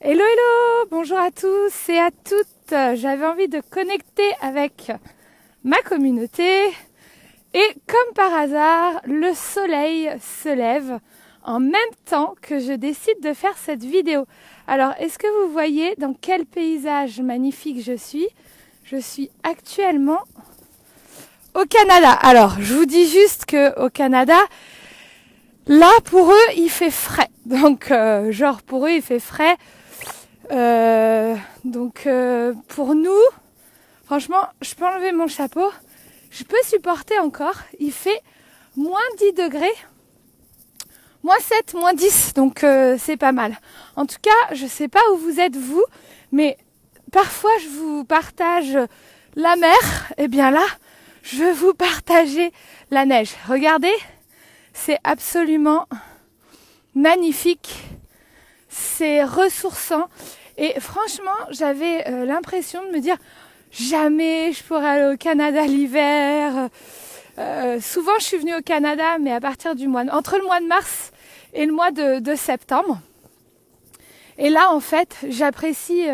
Hello, hello, bonjour à tous et à toutes. J'avais envie de connecter avec ma communauté et comme par hasard, le soleil se lève en même temps que je décide de faire cette vidéo. Alors, est-ce que vous voyez dans quel paysage magnifique je suis? Je suis actuellement au Canada. Alors, je vous dis juste que au Canada, là, pour eux, il fait frais. Donc, pour eux, il fait frais. Pour nous, franchement, je peux enlever mon chapeau. Je peux supporter encore. Il fait moins 10 degrés. Moins 7, moins 10. Donc, c'est pas mal. En tout cas, je sais pas où vous êtes vous, mais parfois, je vous partage la mer. Et bien là, je veux vous partager la neige. Regardez, c'est absolument magnifique. C'est ressourçant. Et franchement, j'avais l'impression de me dire jamais je pourrais aller au Canada l'hiver. Souvent, je suis venue au Canada, mais à partir du entre le mois de mars et le mois de septembre. Et là, en fait, j'apprécie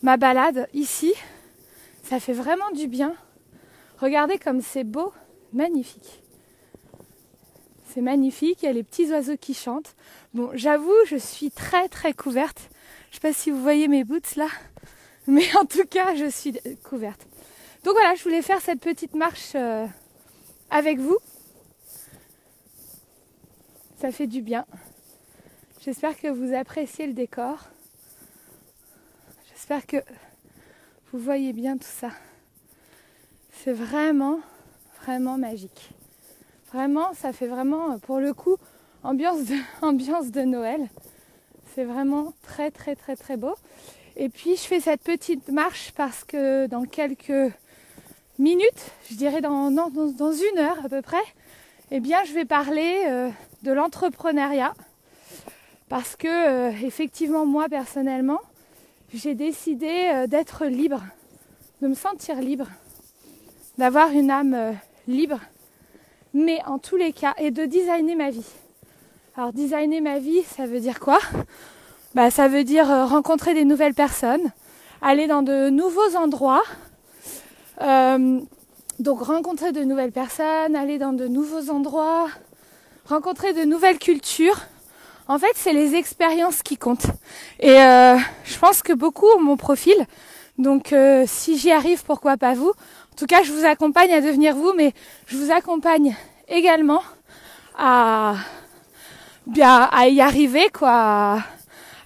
ma balade ici. Ça fait vraiment du bien. Regardez comme c'est beau, magnifique. C'est magnifique, il y a les petits oiseaux qui chantent. Bon, j'avoue, je suis très très couverte. Je ne sais pas si vous voyez mes boots là, mais en tout cas, je suis couverte. Donc voilà, je voulais faire cette petite marche avec vous. Ça fait du bien. J'espère que vous appréciez le décor. J'espère que vous voyez bien tout ça. C'est vraiment, vraiment magique. Vraiment, ça fait vraiment, pour le coup, ambiance de Noël. C'est vraiment très, très, très, très beau. Et puis, je fais cette petite marche parce que dans quelques minutes, je dirais dans une heure à peu près, eh bien, je vais parler de l'entrepreneuriat. Parce que, effectivement, moi, personnellement, j'ai décidé d'être libre, de me sentir libre, d'avoir une âme libre. Mais en tous les cas, et de designer ma vie. Alors designer ma vie, ça veut dire quoi? Ça veut dire rencontrer des nouvelles personnes, aller dans de nouveaux endroits, donc rencontrer de nouvelles personnes, aller dans de nouveaux endroits, rencontrer de nouvelles cultures. En fait, c'est les expériences qui comptent. Et je pense que beaucoup ont mon profil, donc si j'y arrive, pourquoi pas vous? En tout cas, je vous accompagne à devenir vous, mais je vous accompagne également à y arriver, quoi,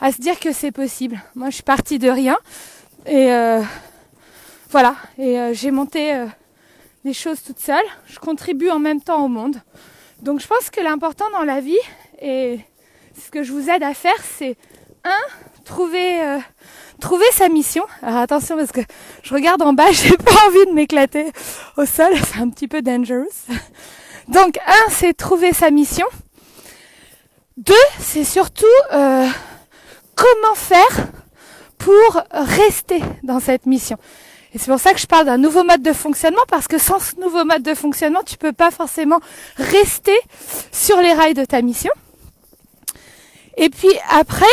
à se dire que c'est possible. Moi, je suis partie de rien et voilà. Et j'ai monté des choses toute seule. Je contribue en même temps au monde. Donc, je pense que l'important dans la vie et ce que je vous aide à faire, c'est trouver sa mission. Alors attention parce que je regarde en bas, j'ai pas envie de m'éclater au sol, c'est un petit peu dangerous. Donc c'est trouver sa mission. 2, c'est surtout comment faire pour rester dans cette mission. Et c'est pour ça que je parle d'un nouveau mode de fonctionnement, parce que sans ce nouveau mode de fonctionnement, tu peux pas forcément rester sur les rails de ta mission. Et puis après,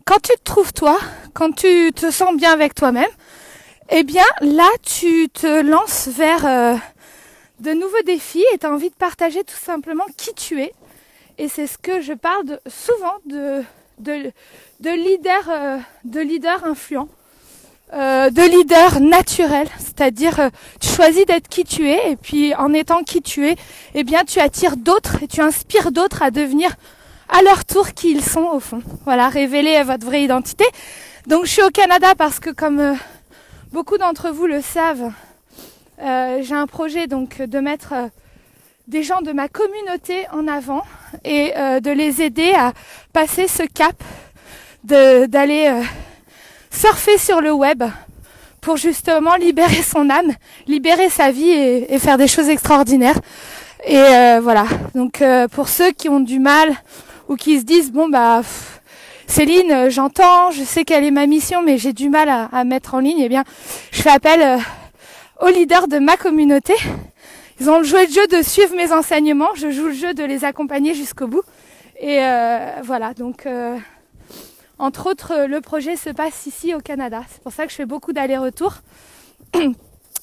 quand tu te trouves toi, quand tu te sens bien avec toi-même, eh bien là tu te lances vers de nouveaux défis et tu as envie de partager tout simplement qui tu es. Et c'est ce que je parle souvent de leader influent, de leader naturel, c'est-à-dire tu choisis d'être qui tu es et puis en étant qui tu es, eh bien tu attires d'autres et tu inspires d'autres à devenir à leur tour qui ils sont au fond. Voilà, révéler votre vraie identité. Donc je suis au Canada parce que comme beaucoup d'entre vous le savent, j'ai un projet donc de mettre des gens de ma communauté en avant et de les aider à passer ce cap d'aller surfer sur le web pour justement libérer son âme, libérer sa vie et faire des choses extraordinaires. Et voilà, donc pour ceux qui ont du mal ou qui se disent Céline, j'entends, je sais quelle est ma mission, mais j'ai du mal à mettre en ligne, eh bien, je fais appel aux leaders de ma communauté. Ils ont joué le jeu de suivre mes enseignements, je joue le jeu de les accompagner jusqu'au bout. Et voilà, donc Entre autres, le projet se passe ici au Canada. C'est pour ça que je fais beaucoup d'allers-retours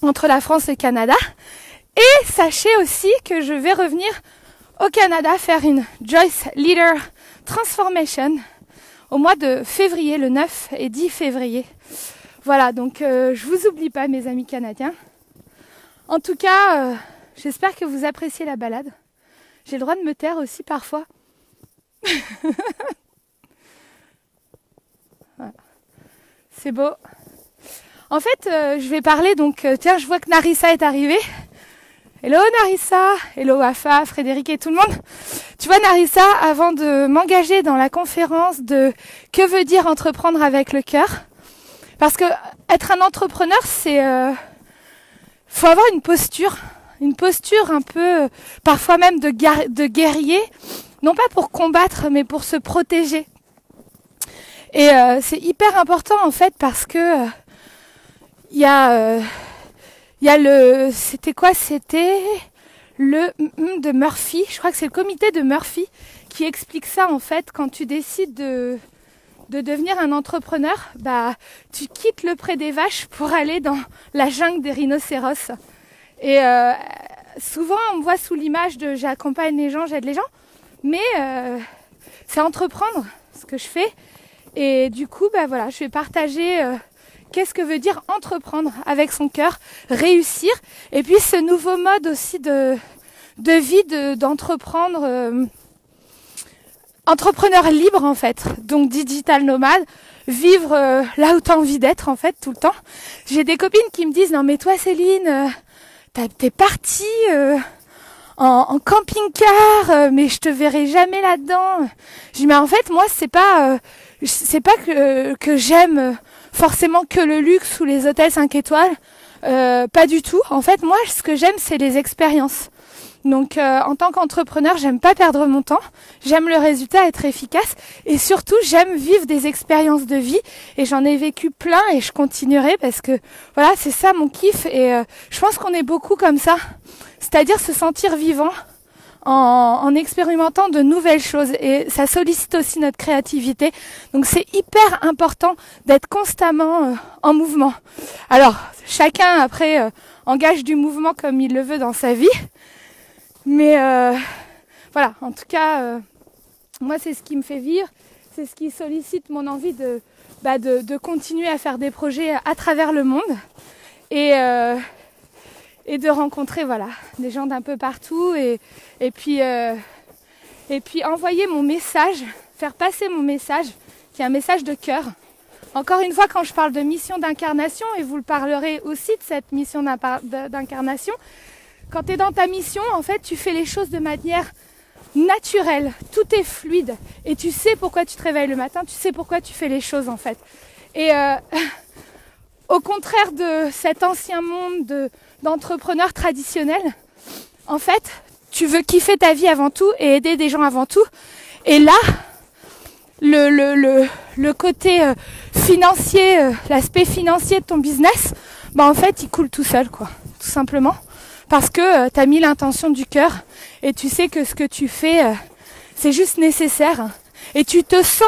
entre la France et le Canada. Et sachez aussi que je vais revenir au Canada faire une Joyce Leader Transformation au mois de février, le 9 et 10 février. Voilà, donc je vous oublie pas mes amis canadiens. En tout cas, j'espère que vous appréciez la balade. J'ai le droit de me taire aussi parfois. Voilà. C'est beau. En fait, je vais parler donc... tiens, je vois que Narissa est arrivée. Hello Narissa, hello Wafa, Frédéric et tout le monde. Tu vois Narissa, avant de m'engager dans la conférence de que veut dire entreprendre avec le cœur, parce que être un entrepreneur, c'est... faut avoir une posture un peu, parfois même de guerrier, non pas pour combattre, mais pour se protéger. Et c'est hyper important en fait parce que il y a le, c'était quoi? C'était le de Murphy. Je crois que c'est le comité de Murphy qui explique ça en fait. Quand tu décides de devenir un entrepreneur, bah tu quittes le pré des vaches pour aller dans la jungle des rhinocéros. Et souvent on me voit sous l'image de j'accompagne les gens, j'aide les gens, mais c'est entreprendre ce que je fais. Et du coup, bah voilà, je vais partager qu'est-ce que veut dire entreprendre avec son cœur, réussir, et puis ce nouveau mode aussi de vie d'entreprendre, entrepreneur libre en fait, donc digital nomade, vivre là où tu as envie d'être en fait tout le temps. J'ai des copines qui me disent non mais toi Céline, t'es partie en camping-car, mais je te verrai jamais là-dedans. Je dis mais en fait moi c'est pas que j'aime forcément que le luxe ou les hôtels 5 étoiles, pas du tout. En fait moi ce que j'aime c'est les expériences. Donc en tant qu'entrepreneur, j'aime pas perdre mon temps, j'aime le résultat, être efficace et surtout j'aime vivre des expériences de vie et j'en ai vécu plein et je continuerai parce que voilà, c'est ça mon kiff et je pense qu'on est beaucoup comme ça, c'est-à-dire se sentir vivant en expérimentant de nouvelles choses et ça sollicite aussi notre créativité. Donc c'est hyper important d'être constamment en mouvement. Alors chacun après engage du mouvement comme il le veut dans sa vie. Mais voilà, en tout cas, moi c'est ce qui me fait vivre, c'est ce qui sollicite mon envie de continuer à faire des projets à travers le monde et de rencontrer voilà des gens d'un peu partout et puis envoyer mon message, faire passer mon message, qui est un message de cœur. Encore une fois, quand je parle de mission d'incarnation, et vous le parlerez aussi de cette mission d'incarnation, quand tu es dans ta mission, en fait, tu fais les choses de manière naturelle. Tout est fluide. Et tu sais pourquoi tu te réveilles le matin, tu sais pourquoi tu fais les choses, en fait. Et au contraire de cet ancien monde d'entrepreneurs traditionnels, en fait, tu veux kiffer ta vie avant tout et aider des gens avant tout. Et là, le côté financier, l'aspect financier de ton business, bah en fait, il coule tout seul, quoi, tout simplement. Parce que tu as mis l'intention du cœur et tu sais que ce que tu fais, c'est juste nécessaire. Et tu te sens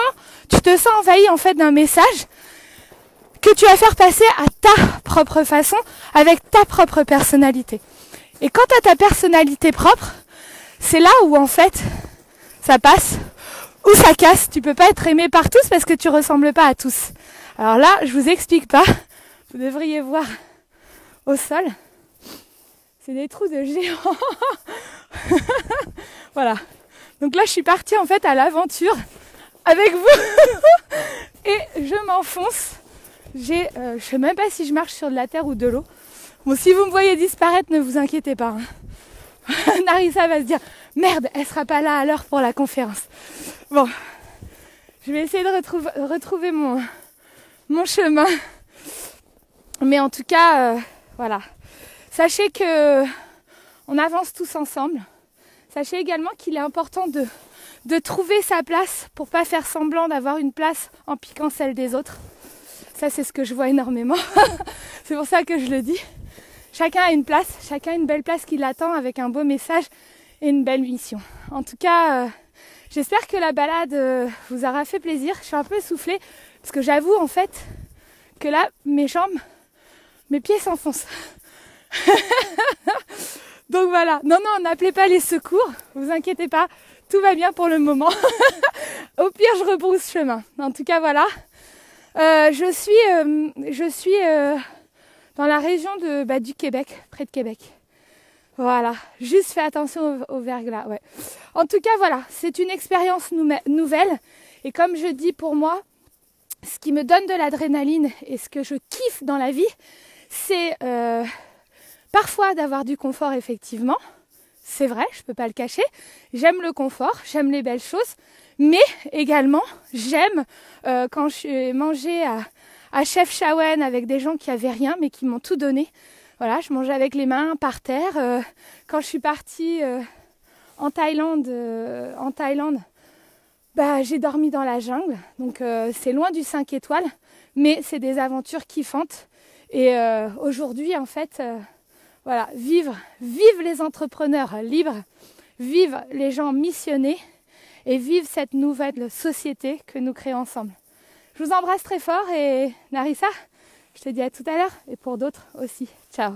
envahi en fait d'un message que tu vas faire passer à ta propre façon, avec ta propre personnalité. Et quand tu as ta personnalité propre, c'est là où en fait ça passe ou ça casse. Tu peux pas être aimé par tous parce que tu ressembles pas à tous. Alors là, je vous explique pas. Vous devriez voir au sol. C'est des trous de géants. Voilà. Donc là, je suis partie en fait à l'aventure avec vous. Et je m'enfonce. Je sais même pas si je marche sur de la terre ou de l'eau. Bon, si vous me voyez disparaître, ne vous inquiétez pas. Narissa va se dire, merde, elle sera pas là à l'heure pour la conférence. Bon, je vais essayer de retrouver mon chemin. Mais en tout cas, voilà. Sachez que on avance tous ensemble. Sachez également qu'il est important de trouver sa place pour pas faire semblant d'avoir une place en piquant celle des autres. Ça, c'est ce que je vois énormément. C'est pour ça que je le dis. Chacun a une place, chacun a une belle place qui l'attend avec un beau message et une belle mission. En tout cas, J'espère que la balade vous aura fait plaisir. Je suis un peu essoufflée parce que j'avoue en fait que là, mes jambes, mes pieds s'enfoncent. Donc voilà. Non, n'appelez pas les secours. Vous inquiétez pas. Tout va bien pour le moment. Au pire, je rebrousse chemin. En tout cas, voilà. Je suis dans la région du Québec, près de Québec. Voilà, juste fais attention au verglas. Ouais. En tout cas, voilà, c'est une expérience nouvelle. Et comme je dis pour moi, ce qui me donne de l'adrénaline et ce que je kiffe dans la vie, c'est parfois d'avoir du confort, effectivement. C'est vrai, je ne peux pas le cacher. J'aime le confort, j'aime les belles choses. Mais également, j'aime quand je suis mangée à Chefchaouen avec des gens qui n'avaient rien mais qui m'ont tout donné. Voilà, je mangeais avec les mains par terre. Quand je suis partie en Thaïlande, j'ai dormi dans la jungle. Donc c'est loin du 5 étoiles, mais c'est des aventures kiffantes. Et aujourd'hui, en fait, voilà, vive les entrepreneurs libres, vive les gens missionnés et vive cette nouvelle société que nous créons ensemble. Je vous embrasse très fort et Narissa, je te dis à tout à l'heure et pour d'autres aussi. Ciao.